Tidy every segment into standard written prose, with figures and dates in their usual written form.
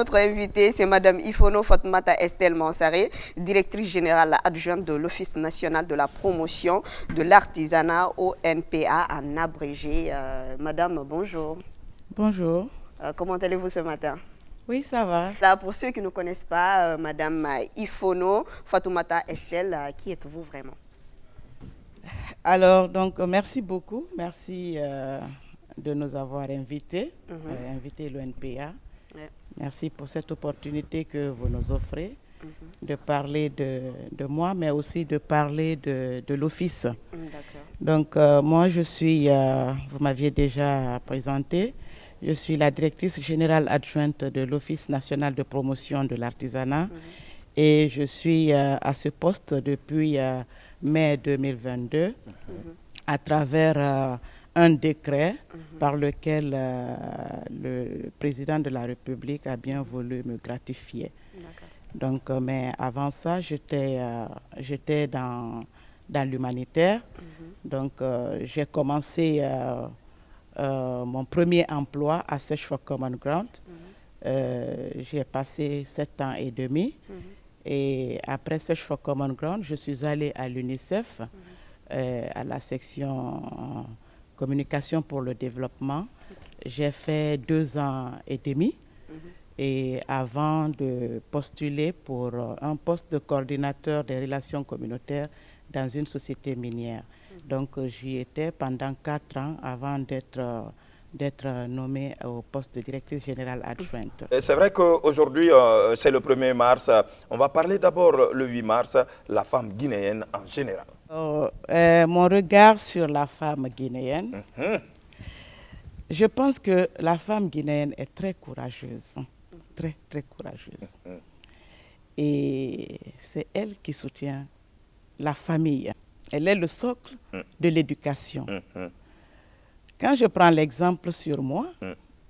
Notre invitée, c'est Madame Ifono Fatoumata Estelle Mansaré, directrice générale adjointe de l'Office national de la promotion de l'artisanat ONPA en abrégé. Madame, bonjour. Bonjour. Comment allez-vous ce matin? Oui, ça va. Là, pour ceux qui ne connaissent pas, Madame Ifono Fatoumata Estelle, qui êtes-vous vraiment? Alors, donc, merci beaucoup. Merci de nous avoir invités, invité l'ONPA. Ouais. Merci pour cette opportunité que vous nous offrez de parler de moi, mais aussi de parler de l'Office. Donc, moi, je suis, vous m'aviez déjà présenté, je suis la directrice générale adjointe de l'Office national de promotion de l'artisanat et je suis à ce poste depuis mai 2022 à travers un décret par lequel le président de la République a bien voulu me gratifier. Donc, mais avant ça, j'étais dans l'humanitaire. Donc, j'ai commencé mon premier emploi à Search for Common Ground. J'ai passé 7 ans et demi. Et après Search for Common Ground, je suis allée à l'UNICEF, à la section communication pour le développement. J'ai fait 2 ans et demi. Et avant de postuler pour un poste de coordinateur des relations communautaires dans une société minière. Donc j'y étais pendant 4 ans avant d'être nommée au poste de directrice générale adjointe. C'est vrai qu'aujourd'hui, c'est le 1er mars. On va parler d'abord le 8 mars, la femme guinéenne en général. Mon regard sur la femme guinéenne, je pense que la femme guinéenne est très courageuse, très, très courageuse. Et c'est elle qui soutient la famille. Elle est le socle de l'éducation. Quand je prends l'exemple sur moi,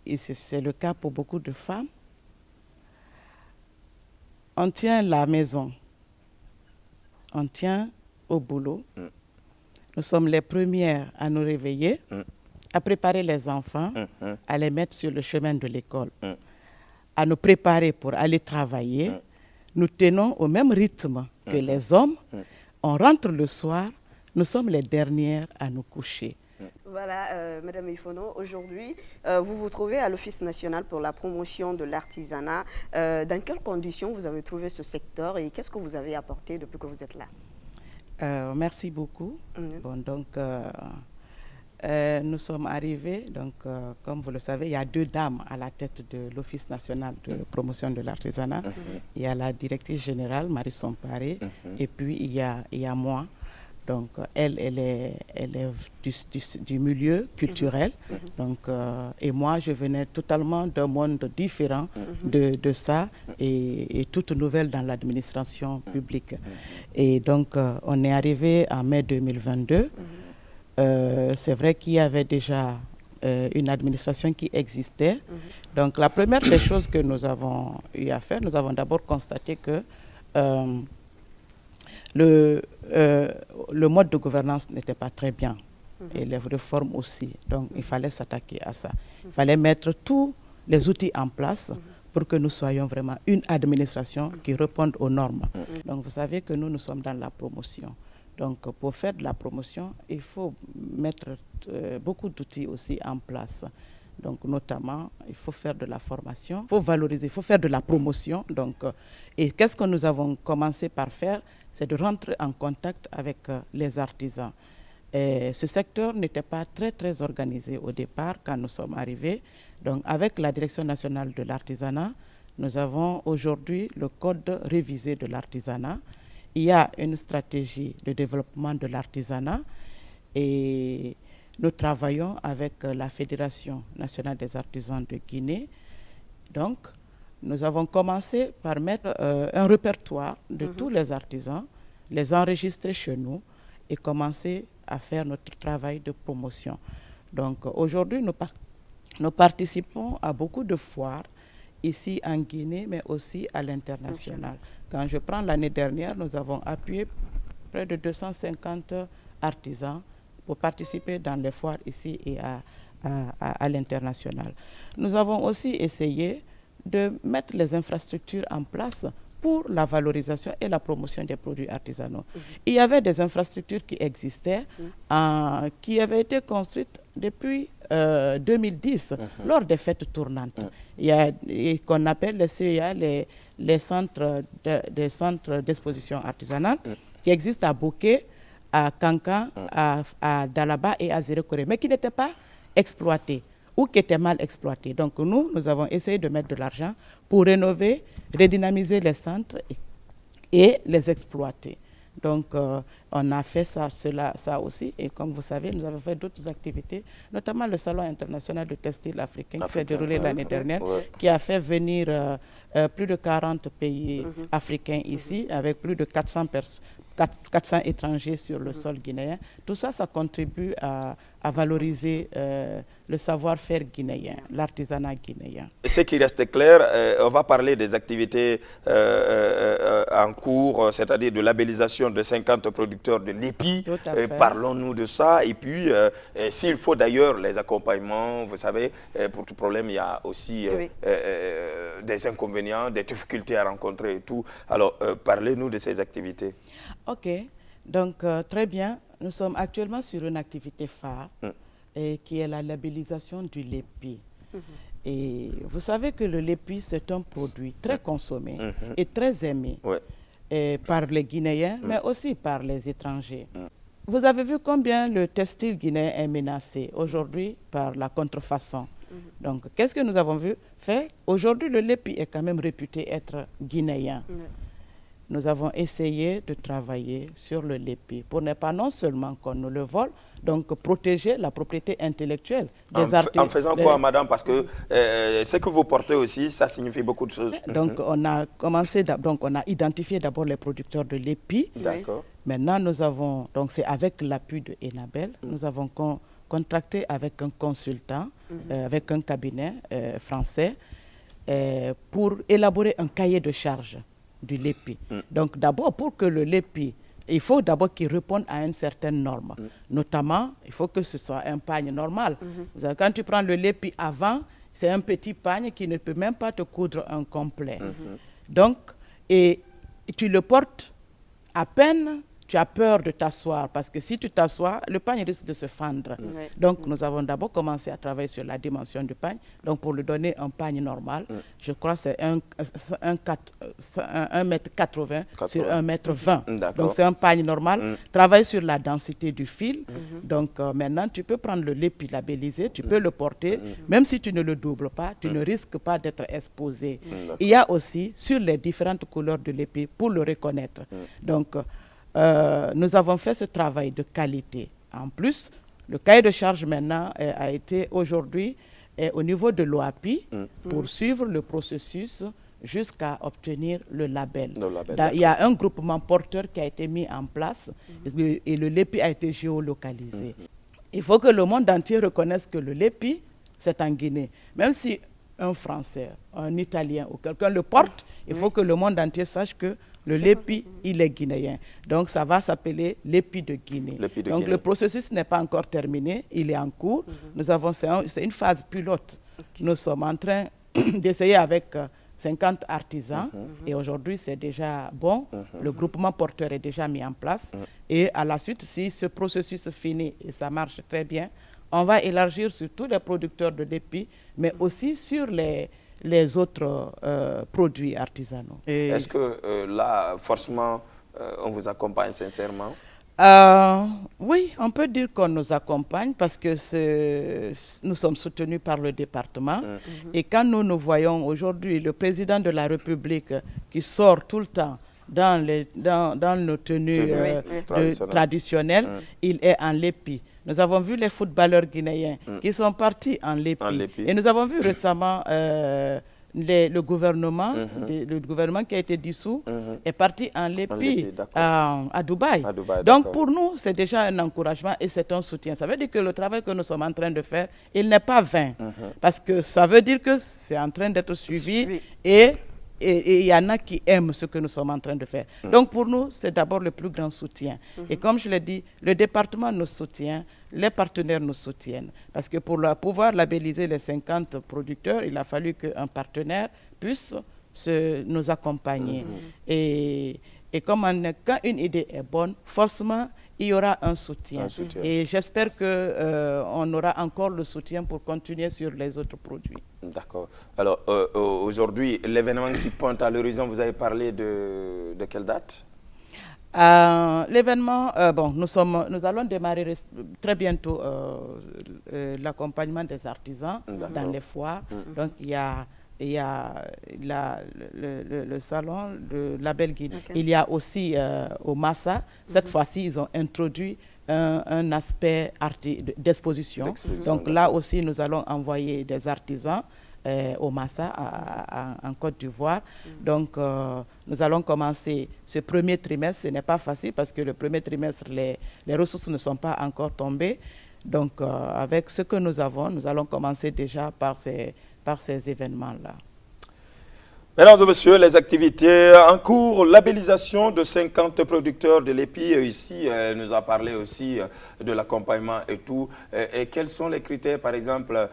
et c'est le cas pour beaucoup de femmes, on tient la maison, on tient au boulot. Nous sommes les premières à nous réveiller, à préparer les enfants, à les mettre sur le chemin de l'école, à nous préparer pour aller travailler. Nous tenons au même rythme que les hommes. On rentre le soir, nous sommes les dernières à nous coucher. Voilà, Madame Ifono, aujourd'hui, vous vous trouvez à l'Office national pour la promotion de l'artisanat. Dans quelles conditions vous avez trouvé ce secteur et qu'est-ce que vous avez apporté depuis que vous êtes là? Merci beaucoup. Bon, donc, nous sommes arrivés, donc, comme vous le savez, il y a 2 dames à la tête de l'Office national de promotion de l'artisanat. Il y a la directrice générale, Marie Somparé, et puis il y a moi. Donc, elle est du milieu culturel. Donc, et moi, je venais totalement d'un monde différent de ça et toute nouvelle dans l'administration publique. Et donc, on est arrivé en mai 2022. C'est vrai qu'il y avait déjà une administration qui existait. Donc, la première des choses que nous avons eu à faire, nous avons d'abord constaté que le mode de gouvernance n'était pas très bien et les réformes aussi. Donc, il fallait s'attaquer à ça. Il fallait mettre tous les outils en place pour que nous soyons vraiment une administration qui réponde aux normes. Donc, vous savez que nous sommes dans la promotion. Donc, pour faire de la promotion, il faut mettre beaucoup d'outils aussi en place. Donc, notamment, il faut faire de la formation, il faut valoriser, il faut faire de la promotion. Donc, et qu'est-ce que nous avons commencé par faire? C'est de rentrer en contact avec les artisans. Et ce secteur n'était pas très, très organisé au départ quand nous sommes arrivés. Donc, avec la Direction nationale de l'artisanat, nous avons aujourd'hui le code révisé de l'artisanat. Il y a une stratégie de développement de l'artisanat et nous travaillons avec la Fédération nationale des artisans de Guinée. Donc, nous avons commencé par mettre un répertoire de tous les artisans, les enregistrer chez nous et commencer à faire notre travail de promotion. Donc, aujourd'hui, nous participons à beaucoup de foires ici en Guinée, mais aussi à l'international. Quand je prends l'année dernière, nous avons appuyé près de 250 artisans pour participer dans les foires ici et à l'international. Nous avons aussi essayé de mettre les infrastructures en place pour la valorisation et la promotion des produits artisanaux. Il y avait des infrastructures qui existaient, qui avaient été construites depuis 2010, lors des fêtes tournantes. Il y a qu'on appelle les CEA, les centres des centres d'exposition artisanale, qui existent à Bouquet, à Kankan, à Dalaba et à Zérekore, mais qui n'étaient pas exploités ou qui étaient mal exploités. Donc nous avons essayé de mettre de l'argent pour rénover, redynamiser les centres et les exploiter. Donc on a fait ça aussi, et comme vous savez, nous avons fait d'autres activités, notamment le Salon international de textile africain qui s'est déroulé l'année dernière, qui a fait venir plus de 40 pays africains ici, avec plus de 400 étrangers sur le sol guinéen. Tout ça, ça contribue à valoriser le savoir-faire guinéen, l'artisanat guinéen. Ce qui reste clair, on va parler des activités en cours, c'est-à-dire de labellisation de 50 producteurs de l'épi. Parlons-nous de ça. Et puis, s'il faut d'ailleurs les accompagnements, vous savez, pour tout problème, il y a aussi des inconvénients, des difficultés à rencontrer et tout. Alors, parlez-nous de ces activités. OK. Donc, très bien. Nous sommes actuellement sur une activité phare qui est la labellisation du lépi. Et vous savez que le lépi, c'est un produit très consommé et très aimé par les Guinéens, mais aussi par les étrangers. Vous avez vu combien le textile guinéen est menacé aujourd'hui par la contrefaçon. Donc, qu'est-ce que nous avons fait? Aujourd'hui, le lépi est quand même réputé être guinéen. Nous avons essayé de travailler sur le lépi pour ne pas non seulement qu'on nous le vole, donc protéger la propriété intellectuelle des artistes. En faisant quoi, madame? Parce que ce que vous portez aussi, ça signifie beaucoup de choses. Donc, on a identifié d'abord les producteurs de l'épi. D'accord. Maintenant, nous avons, donc c'est avec l'appui de Enabel, nous avons contracté avec un consultant, avec un cabinet français, pour élaborer un cahier de charges du lépi. Donc d'abord, pour que le lépi, il faut d'abord qu'il réponde à une certaine norme. Notamment, il faut que ce soit un pagne normal. Quand tu prends le lépi avant, c'est un petit pagne qui ne peut même pas te coudre un complet. Donc, et tu le portes à peine, tu as peur de t'asseoir, parce que si tu t'assois, le pagne risque de se fendre. Donc, nous avons d'abord commencé à travailler sur la dimension du pagne. Donc, pour lui donner un pagne normal, je crois que c'est 1,80 m sur 1,20 m. Donc, c'est un pagne normal. Travaille sur la densité du fil. Donc, maintenant, tu peux prendre le lépi labellisé, tu peux le porter. Même si tu ne le doubles pas, tu ne risques pas d'être exposé. Il y a aussi, sur les différentes couleurs de lépi, pour le reconnaître. Donc, nous avons fait ce travail de qualité. En plus, le cahier de charge maintenant a été aujourd'hui au niveau de l'OAPI pour suivre le processus jusqu'à obtenir le label. Il y a un groupement porteur qui a été mis en place et le lépi a été géolocalisé. Il faut que le monde entier reconnaisse que le lépi, c'est en Guinée. Même si un Français, un Italien ou quelqu'un le porte, il faut que le monde entier sache que le lépi, il est guinéen. Donc, ça va s'appeler lépi de Guinée. Donc, le processus n'est pas encore terminé, il est en cours. Nous avons, c'est une phase pilote. Nous sommes en train d'essayer avec 50 artisans et aujourd'hui, c'est déjà bon. Le groupement porteur est déjà mis en place. Et à la suite, si ce processus finit et ça marche très bien, on va élargir sur tous les producteurs de lépi, mais aussi sur les autres produits artisanaux. Est-ce que là, forcément, on vous accompagne sincèrement? Oui, on peut dire qu'on nous accompagne parce que nous sommes soutenus par le département. Et quand nous voyons aujourd'hui le président de la République qui sort tout le temps dans nos tenues traditionnelles, il est en lépi. Nous avons vu les footballeurs guinéens qui sont partis en lépi. Et nous avons vu récemment le gouvernement qui a été dissous est parti en lépi à Dubaï. Donc pour nous, c'est déjà un encouragement et c'est un soutien. Ça veut dire que le travail que nous sommes en train de faire, il n'est pas vain. Parce que ça veut dire que c'est en train d'être suivi et il y en a qui aiment ce que nous sommes en train de faire. Donc pour nous, c'est d'abord le plus grand soutien. Et comme je l'ai dit, le département nous soutient, les partenaires nous soutiennent. Parce que pour pouvoir labelliser les 50 producteurs, il a fallu qu'un partenaire puissent nous accompagner. Et quand une idée est bonne, forcément, il y aura un soutien. Et j'espère qu'on aura encore le soutien pour continuer sur les autres produits. D'accord. Alors, aujourd'hui, l'événement qui pointe à l'horizon, vous avez parlé de quelle date? L'événement, bon, nous allons démarrer très bientôt l'accompagnement des artisans dans les foires. Donc, il y a le salon de la Belle Guinée. Il y a aussi au Massa, cette fois-ci, ils ont introduit un aspect d'exposition. Donc là aussi, nous allons envoyer des artisans au Massa, en Côte d'Ivoire. Donc, nous allons commencer ce premier trimestre. Ce n'est pas facile parce que le premier trimestre, les ressources ne sont pas encore tombées. Donc, avec ce que nous avons, nous allons commencer déjà par ces événements-là. Mesdames et messieurs, les activités en cours, labellisation de 50 producteurs de l'épi. Ici, elle nous a parlé aussi de l'accompagnement et tout. Et quels sont les critères? Par exemple,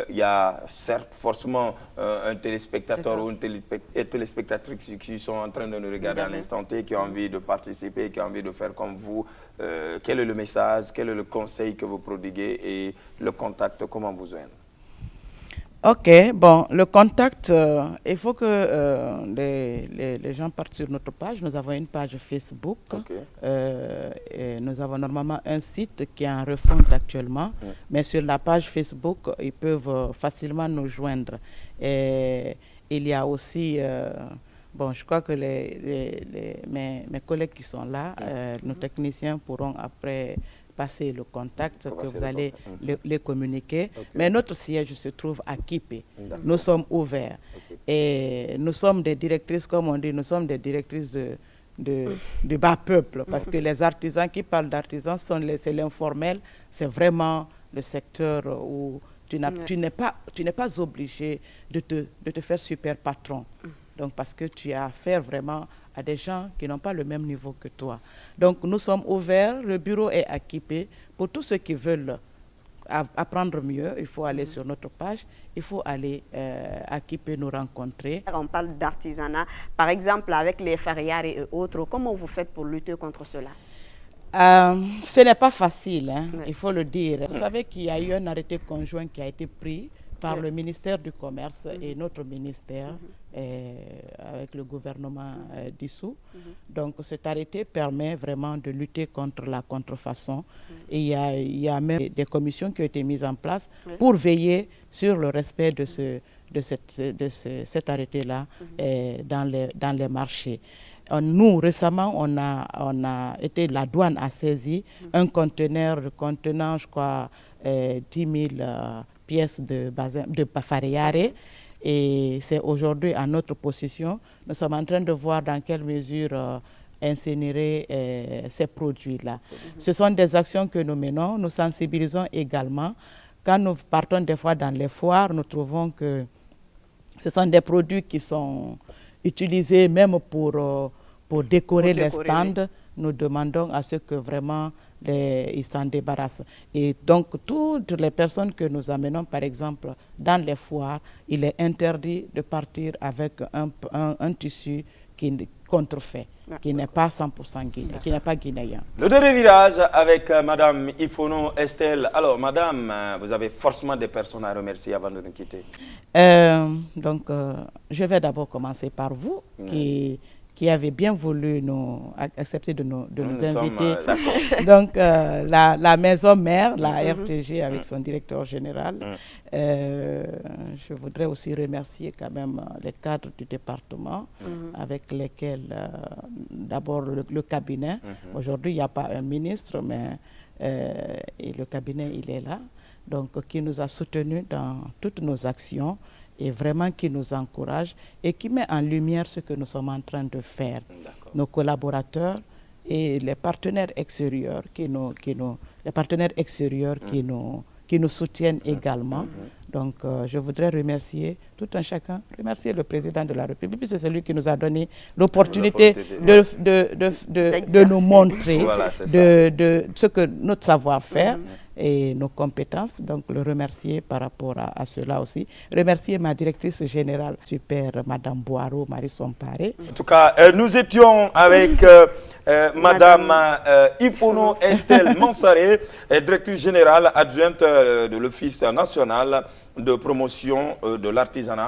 il y a certes forcément un téléspectateur ou une téléspectatrice qui sont en train de nous regarder à l'instant T, qui ont envie de participer, qui ont envie de faire comme vous. Quel est le message, quel est le conseil que vous prodiguez et le contact, comment vous joindre? Ok, bon, le contact, il faut que les gens partent sur notre page. Nous avons une page Facebook. Et nous avons normalement un site qui est en refonte actuellement. Mais sur la page Facebook, ils peuvent facilement nous joindre. Et il y a aussi, bon, je crois que mes collègues qui sont là, nos techniciens pourront après passer le contact, que vous allez les communiquer. Mais notre siège se trouve à Kipé. Nous sommes ouverts. Et nous sommes des directrices, comme on dit, nous sommes des directrices de bas peuple. Parce que les artisans, qui parlent d'artisans, c'est l'informel. C'est vraiment le secteur où tu n'es pas obligé de te faire super patron. Donc, parce que tu as affaire vraiment à des gens qui n'ont pas le même niveau que toi. Donc, nous sommes ouverts, le bureau est équipé. Pour tous ceux qui veulent apprendre mieux, il faut aller sur notre page, il faut aller à Kipé nous rencontrer. On parle d'artisanat, par exemple avec les farières et autres, comment vous faites pour lutter contre cela? Ce n'est pas facile, hein, il faut le dire. Vous savez qu'il y a eu un arrêté conjoint qui a été pris par le ministère du Commerce et notre ministère avec le gouvernement dissous. Donc cet arrêté permet vraiment de lutter contre la contrefaçon. Et il y a même des commissions qui ont été mises en place pour veiller sur le respect de cet arrêté-là dans les marchés. Nous, récemment, la douane a saisi un conteneur contenant, je crois, 10 000 pièces de fariare. Et c'est aujourd'hui à notre position. Nous sommes en train de voir dans quelle mesure incinérer ces produits-là. Ce sont des actions que nous menons. Nous sensibilisons également. Quand nous partons des fois dans les foires, nous trouvons que ce sont des produits qui sont utilisés même pour décorer les stands. Nous demandons à ce que vraiment ils s'en débarrassent. Et donc, toutes les personnes que nous amenons, par exemple, dans les foires, il est interdit de partir avec un tissu qui est contrefait, qui n'est pas 100% guinéen, qui n'est pas guinéen. Le dernier virage avec Madame Ifono Estelle. Alors, Madame, vous avez forcément des personnes à remercier avant de nous quitter. Je vais d'abord commencer par vous, qui avez bien voulu accepter de nous inviter. Donc, la maison mère, la RTG avec son directeur général. Je voudrais aussi remercier quand même les cadres du département avec lesquels, d'abord le cabinet. Aujourd'hui, il n'y a pas un ministre, mais le cabinet, il est là. Donc, qui nous a soutenus dans toutes nos actions et vraiment qui nous encourage et qui met en lumière ce que nous sommes en train de faire. Nos collaborateurs et les partenaires extérieurs qui nous soutiennent également. Donc, je voudrais remercier tout un chacun, remercier le président de la République, puisque c'est lui qui nous a donné l'opportunité de nous montrer de ce que notre savoir-faire et nos compétences. Donc, le remercier par rapport à cela aussi. Remercier ma directrice générale, super Madame Boireau, Marie Somparé. En tout cas, nous étions avec Madame Ifono Estelle Mansaré, directrice générale adjointe de l'Office national de promotion de l'artisanat.